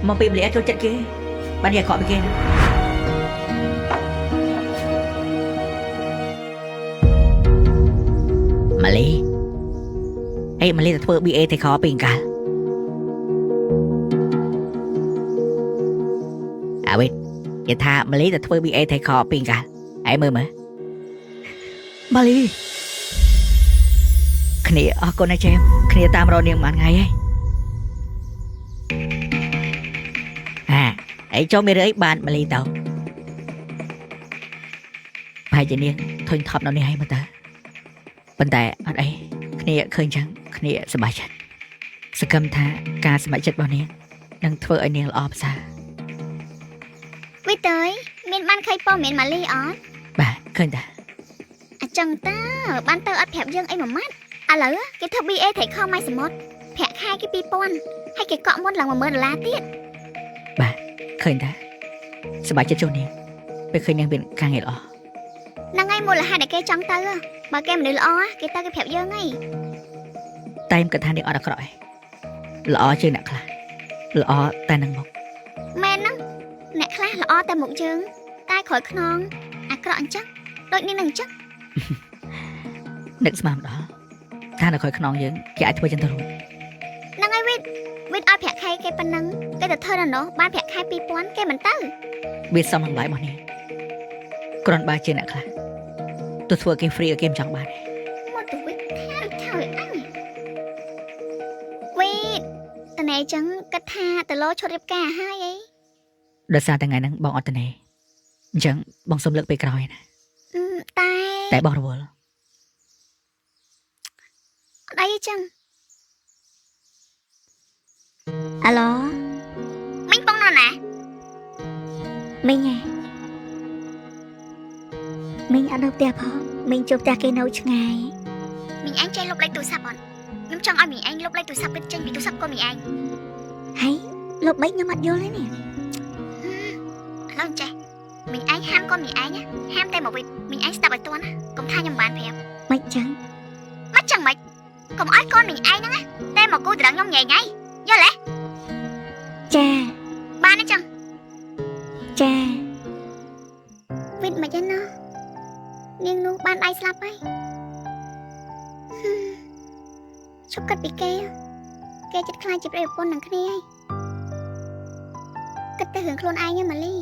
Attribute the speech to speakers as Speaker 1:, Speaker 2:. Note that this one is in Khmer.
Speaker 1: មកពីម្នាក់ចូលចិត្តគេបានគេខកពីគេម៉ាលីអេម៉ាលីទៅធ្វើ BA ទៅខពីកាលអាវិតគេថាម៉ាលីទៅធ្វើ BA ទៅខពីកាលអីមើលម៉ាលីគ្នាអរគុណណាស់ចេមគ្នាតាមរកនាងមួយថ្ងៃហើយអីចូលមានរឿងអីបានម៉ាលីទៅហើយជានាងធុញថប់នៅនេះហើយមើលតើប៉ុន្តែអត់អីគ្នាឃើញចឹងគ្នាសប្បាយចិត្តសង្ឃឹមថាការសប្បាយចិត្តរបស់នាងនឹងធ្វើឲ្យនាងល្អប្រសើរ
Speaker 2: វិតើមានបានឃើញព័ត៌មានម៉ាលីអត់
Speaker 1: បាទឃើញតា
Speaker 2: អញ្ចឹងតើបានទៅអត់ប្រាប់យើងអីមួយម៉ាត់ឥឡូវគេធ្វើ BA ថៃខំម៉ៃសមុទ្រប្រាក់ខែគេ2000ហើយគេកក់មុនឡើង$10000ទៀត
Speaker 1: បាទឃើញតាសប្បាយចិត្តជួបនាងពេលឃើញនាងមានការងារល្អ
Speaker 2: ហ្នឹងហើយមូលហេតុដែលគេចង់ទៅបើគេមនុស្សល្អគេទៅគេប្រាប់យើងហី
Speaker 1: តែមិនគិតថានាងអត់អាក្រក់ទេល្អជាងអ្នកខ្លះល្អតែនឹងមុខ
Speaker 2: មែនហ្នឹងអ្នកខ្លះល្អតែមុខយើងតែក្រោយខ្នងអាក្រក់អញ្ចឹងដូចនាងនឹងអញ្ចឹង
Speaker 1: នឹកស្មានម្ដងថានៅក្រោយខ្នងយើងគេអាចធ្វើចឹងទៅរួច
Speaker 2: ហ្នឹងហើយវិតឲ្យប្រាក់ខែគេប៉ុណ្ណឹងគេទៅធ្វើដល់នោះបានប្រាក់ខែ2000គេមិនទៅ
Speaker 1: វាសមនឹងឡាយរបស់នាងគ្រាន់បើជាអ្នកខ្លះទៅធ្វើគេ free ឲ្យគេមិនចង់បាន
Speaker 2: មកទៅវិតថាថើអញវិតតណែចឹងគិតថាទៅលោឈុតរៀបការហើយអី
Speaker 1: ដោយសារតែថ្ងៃហ្នឹងបងអត់តនេអញ្ចឹងបងសុំលើកពេលក្រោយណាតែបងរវល់
Speaker 2: អត់អីចឹងអាឡូមីងបងនៅណាមីងហ៎មីងអត់នៅផ្ទះផងមីងជួបផ្ទះគេនៅឆ្ងាយមីងឯងចេះលុបលេខទូរស័ព្ទអត់ខ្ញុំចង់ឲ្យមីងឯងលុបលេខទូរស័ព្ទចេញពីទូរស័ព្ទកូនមីងឯងហើយលុបមិនខ្ញុំអត់យល់ទេនេះឥឡូវចេះមីងឯងហាមកូនមីងឯងហាមតែមកវិញមីងឯងស្ដាប់ឲ្យតន់ណាកុំថាខ្ញុំបានប្រាប់មិនចឹងមិនកុំឲ្យកូនមីងឯងហ្នឹងតែមកគូត្រង់ខ្ញុំញ៉ៃញ៉ៃយល់ទេចាបានទេចឹងចាវិតមិនចឹងណានាងនោះបានដៃស្លាប់ហើយជប់គិតពីគេចិត្តខ្លាចជាប្រិយប្រពន្ធនឹងគ្នាហើយគិតទៅរឿងខ្លួនឯងម៉ាលី